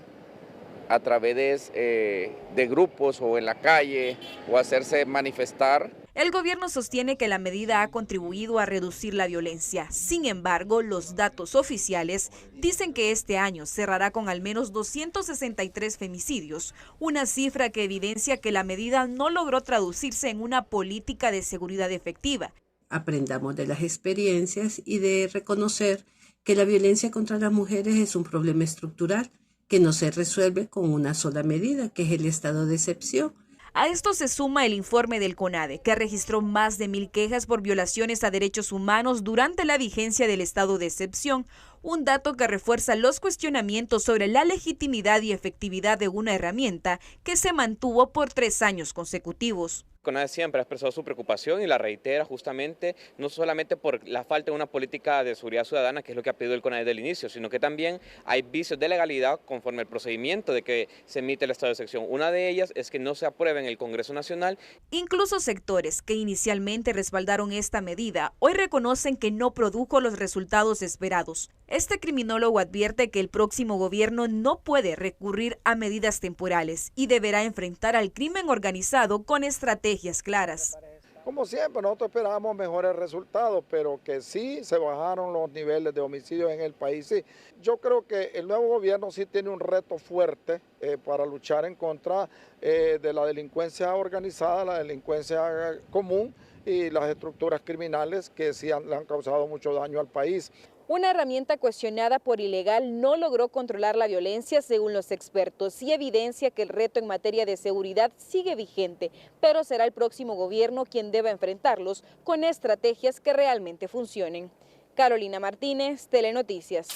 a través de grupos o en la calle o hacerse manifestar. El gobierno sostiene que la medida ha contribuido a reducir la violencia. Sin embargo, los datos oficiales dicen que este año cerrará con al menos 263 femicidios, una cifra que evidencia que la medida no logró traducirse en una política de seguridad efectiva. Aprendamos de las experiencias y de reconocer que la violencia contra las mujeres es un problema estructural que no se resuelve con una sola medida, que es el estado de excepción. A esto se suma el informe del CONADE, que registró más de 1000 quejas por violaciones a derechos humanos durante la vigencia del estado de excepción, un dato que refuerza los cuestionamientos sobre la legitimidad y efectividad de una herramienta que se mantuvo por 3 años consecutivos. CONADE siempre ha expresado su preocupación y la reitera justamente, no solamente por la falta de una política de seguridad ciudadana, que es lo que ha pedido el CONADE del inicio, sino que también hay vicios de legalidad conforme al procedimiento de que se emite el estado de excepción. Una de ellas es que no se apruebe en el Congreso Nacional. Incluso sectores que inicialmente respaldaron esta medida hoy reconocen que no produjo los resultados esperados. Este criminólogo advierte que el próximo gobierno no puede recurrir a medidas temporales y deberá enfrentar al crimen organizado con estrategias claras. Como siempre, nosotros esperábamos mejores resultados, pero que sí se bajaron los niveles de homicidios en el país. Sí. Yo creo que el nuevo gobierno sí tiene un reto fuerte para luchar en contra de la delincuencia organizada, la delincuencia común y las estructuras criminales que sí le han causado mucho daño al país. Una herramienta cuestionada por ilegal no logró controlar la violencia, según los expertos, y evidencia que el reto en materia de seguridad sigue vigente, pero será el próximo gobierno quien deba enfrentarlos con estrategias que realmente funcionen. Carolina Martínez, Telenoticias.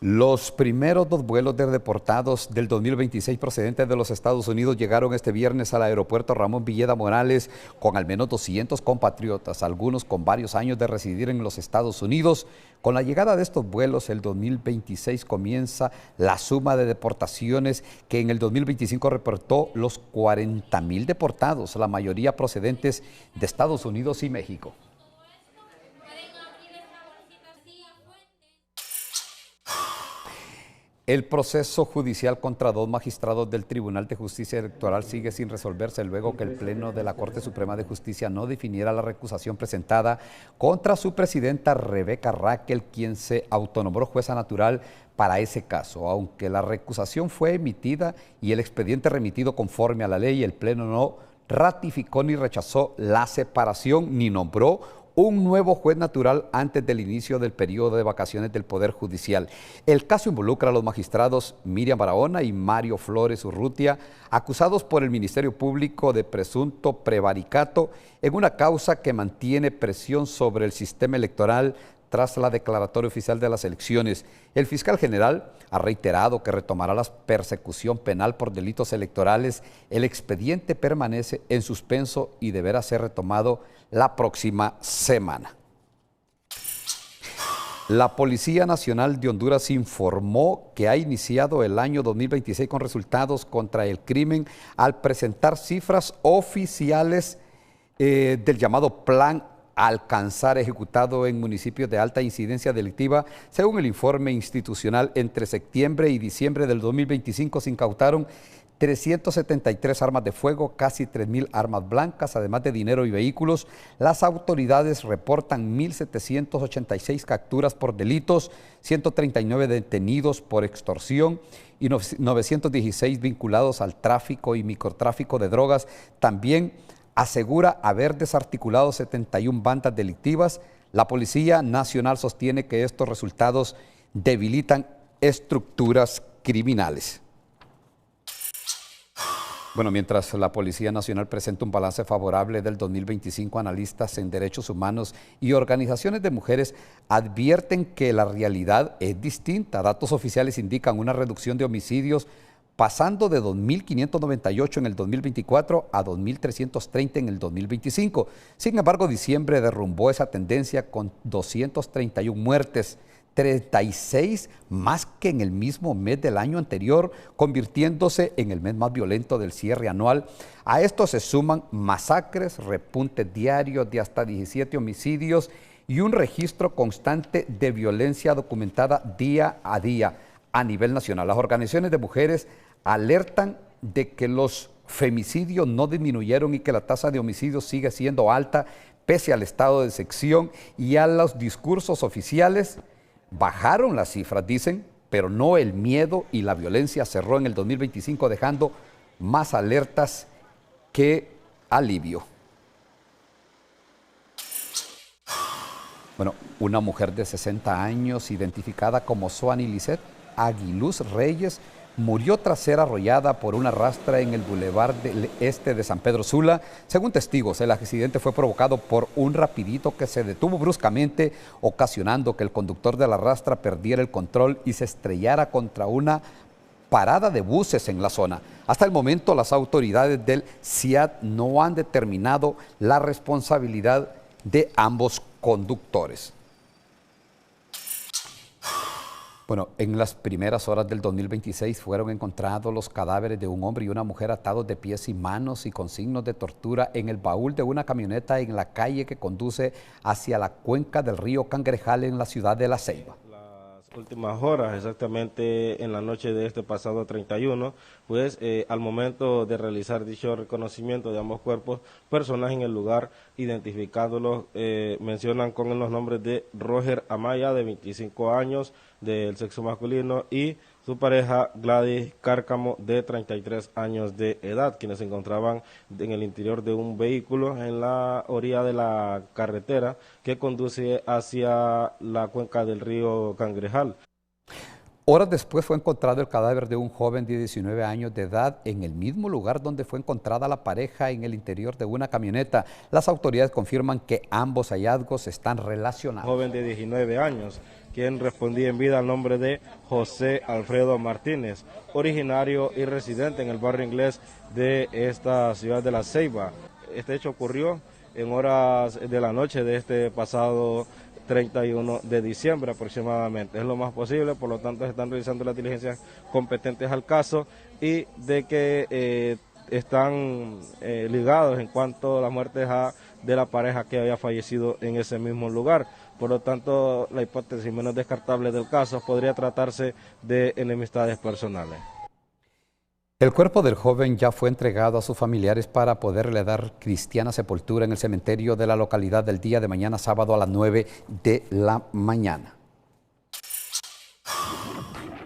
Los primeros 2 vuelos de deportados del 2026 procedentes de los Estados Unidos llegaron este viernes al aeropuerto Ramón Villeda Morales con al menos 200 compatriotas, algunos con varios años de residir en los Estados Unidos. Con la llegada de estos vuelos, el 2026 comienza la suma de deportaciones que en el 2025 reportó los 40.000 deportados, la mayoría procedentes de Estados Unidos y México. El proceso judicial contra 2 magistrados del Tribunal de Justicia Electoral sigue sin resolverse luego que el Pleno de la Corte Suprema de Justicia no definiera la recusación presentada contra su presidenta Rebeca Raquel, quien se autonombró jueza natural para ese caso. Aunque la recusación fue emitida y el expediente remitido conforme a la ley, el Pleno no ratificó ni rechazó la separación ni nombró un nuevo juez natural antes del inicio del periodo de vacaciones del Poder Judicial. El caso involucra a los magistrados Miriam Barahona y Mario Flores Urrutia, acusados por el Ministerio Público de presunto prevaricato en una causa que mantiene presión sobre el sistema electoral tras la declaratoria oficial de las elecciones. El fiscal general ha reiterado que retomará la persecución penal por delitos electorales. El expediente permanece en suspenso y deberá ser retomado la próxima semana. La Policía Nacional de Honduras informó que ha iniciado el año 2026 con resultados contra el crimen al presentar cifras oficiales del llamado Plan Alcanzar, ejecutado en municipios de alta incidencia delictiva. Según el informe institucional, entre septiembre y diciembre del 2025 se incautaron 373 armas de fuego, casi 3.000 armas blancas, además de dinero y vehículos. Las autoridades reportan 1.786 capturas por delitos, 139 detenidos por extorsión y 916 vinculados al tráfico y microtráfico de drogas. También asegura haber desarticulado 71 bandas delictivas. La Policía Nacional sostiene que estos resultados debilitan estructuras criminales. Bueno, mientras la Policía Nacional presenta un balance favorable del 2025, analistas en derechos humanos y organizaciones de mujeres advierten que la realidad es distinta. Datos oficiales indican una reducción de homicidios pasando de 2.598 en el 2024 a 2.330 en el 2025. Sin embargo, diciembre derrumbó esa tendencia con 231 muertes, 36 más que en el mismo mes del año anterior, convirtiéndose en el mes más violento del cierre anual. A esto se suman masacres, repuntes diarios de hasta 17 homicidios y un registro constante de violencia documentada día a día a nivel nacional. Las organizaciones de mujeres alertan de que los femicidios no disminuyeron y que la tasa de homicidios sigue siendo alta pese al estado de excepción y a los discursos oficiales. Bajaron las cifras, dicen, pero no el miedo y la violencia. Cerró en el 2025 dejando más alertas que alivio. Bueno, una mujer de 60 años identificada como Soani Lisset Aguiluz Reyes murió tras ser arrollada por una rastra en el bulevar del este de San Pedro Sula. Según testigos, el accidente fue provocado por un rapidito que se detuvo bruscamente, ocasionando que el conductor de la rastra perdiera el control y se estrellara contra una parada de buses en la zona. Hasta el momento, las autoridades del CIAD no han determinado la responsabilidad de ambos conductores. Bueno, en las primeras horas del 2026 fueron encontrados los cadáveres de un hombre y una mujer atados de pies y manos y con signos de tortura en el baúl de una camioneta en la calle que conduce hacia la cuenca del río Cangrejal en la ciudad de La Ceiba. Últimas horas, exactamente en la noche de este pasado 31, pues al momento de realizar dicho reconocimiento de ambos cuerpos, personas en el lugar identificándolos mencionan con los nombres de Roger Amaya, de 25 años, del sexo masculino, y su pareja Gladys Cárcamo, de 33 años de edad, quienes se encontraban en el interior de un vehículo en la orilla de la carretera que conduce hacia la cuenca del río Cangrejal. Horas después fue encontrado el cadáver de un joven de 19 años de edad en el mismo lugar donde fue encontrada la pareja, en el interior de una camioneta. Las autoridades confirman que ambos hallazgos están relacionados. Joven de 19 años quien respondía en vida al nombre de José Alfredo Martínez, originario y residente en el barrio inglés de esta ciudad de La Ceiba. Este hecho ocurrió en horas de la noche de este pasado 31 de diciembre aproximadamente. Es lo más posible, por lo tanto se están realizando las diligencias competentes al caso y de que están ligados en cuanto a la muerte de la pareja que había fallecido en ese mismo lugar. Por lo tanto, la hipótesis menos descartable del caso podría tratarse de enemistades personales. El cuerpo del joven ya fue entregado a sus familiares para poderle dar cristiana sepultura en el cementerio de la localidad del día de mañana, sábado a las 9 de la mañana.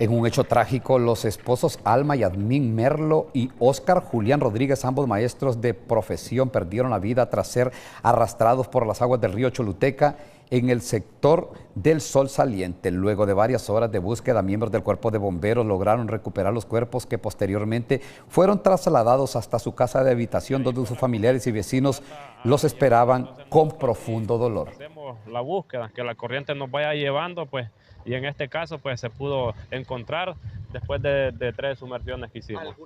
En un hecho trágico, los esposos Alma y Admín Merlo y Óscar Julián Rodríguez, ambos maestros de profesión, perdieron la vida tras ser arrastrados por las aguas del río Choluteca en el sector del Sol Saliente. Luego de varias horas de búsqueda, miembros del cuerpo de bomberos lograron recuperar los cuerpos que posteriormente fueron trasladados hasta su casa de habitación, donde sus familiares y vecinos los esperaban con profundo dolor. Hacemos la búsqueda, que la corriente nos vaya llevando, pues, y en este caso pues se pudo encontrar después de 3 sumersiones que hicimos.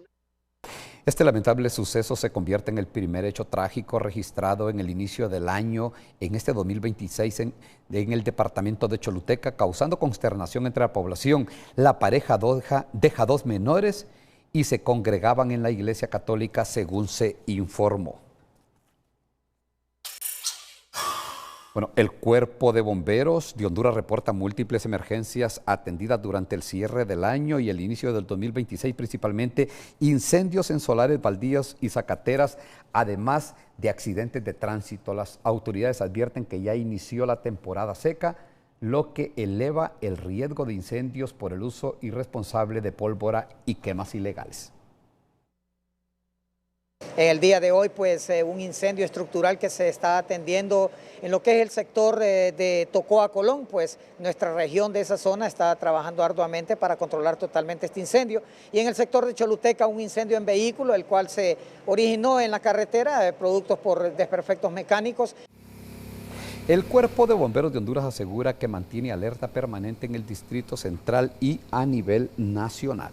Este lamentable suceso se convierte en el primer hecho trágico registrado en el inicio del año, en este 2026, en el departamento de Choluteca, causando consternación entre la población. La pareja deja 2 menores y se congregaban en la iglesia católica, según se informó. Bueno, el Cuerpo de Bomberos de Honduras reporta múltiples emergencias atendidas durante el cierre del año y el inicio del 2026, principalmente incendios en solares, baldíos y zacateras, además de accidentes de tránsito. Las autoridades advierten que ya inició la temporada seca, lo que eleva el riesgo de incendios por el uso irresponsable de pólvora y quemas ilegales. En el día de hoy, pues un incendio estructural que se está atendiendo en lo que es el sector de Tocoa Colón, pues nuestra región de esa zona está trabajando arduamente para controlar totalmente este incendio. Y en el sector de Choluteca, un incendio en vehículo, el cual se originó en la carretera, productos por desperfectos mecánicos. El Cuerpo de Bomberos de Honduras asegura que mantiene alerta permanente en el Distrito Central y a nivel nacional.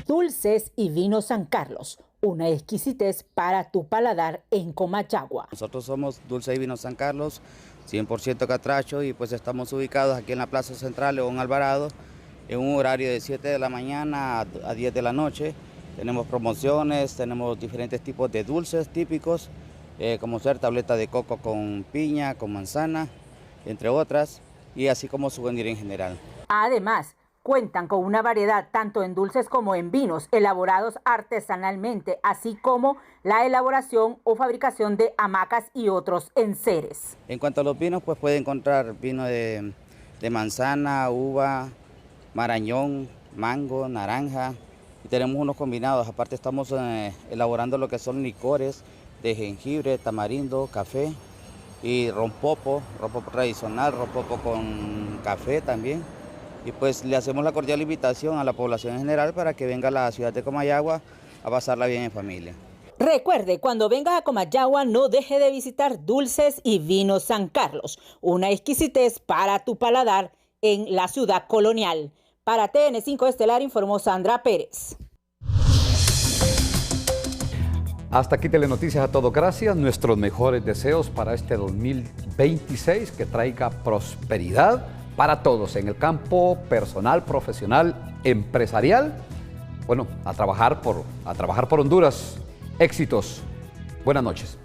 Dulces y vino San Carlos, una exquisitez para tu paladar en Comayagua. Nosotros somos Dulce y Vino San Carlos, 100% catracho, y pues estamos ubicados aquí en la Plaza Central León Alvarado, en un horario de 7 de la mañana a 10 de la noche. Tenemos promociones, tenemos diferentes tipos de dulces típicos, como ser tableta de coco con piña, con manzana, entre otras, y así como souvenir en general. Además, cuentan con una variedad tanto en dulces como en vinos elaborados artesanalmente, así como la elaboración o fabricación de hamacas y otros enseres. En cuanto a los vinos, pues puede encontrar vino de manzana, uva, marañón, mango, naranja, y tenemos unos combinados. Aparte estamos elaborando lo que son licores de jengibre, tamarindo, café y rompopo tradicional, rompopo con café también. Y pues le hacemos la cordial invitación a la población en general para que venga a la ciudad de Comayagua a pasarla bien en familia. Recuerde, cuando vengas a Comayagua no deje de visitar Dulces y Vinos San Carlos, una exquisitez para tu paladar en la ciudad colonial. Para TN5 Estelar informó Sandra Pérez. Hasta aquí Telenoticias a todo. Gracias. Nuestros mejores deseos para este 2026, que traiga prosperidad para todos en el campo personal, profesional, empresarial. Bueno, a trabajar por Honduras. Éxitos. Buenas noches.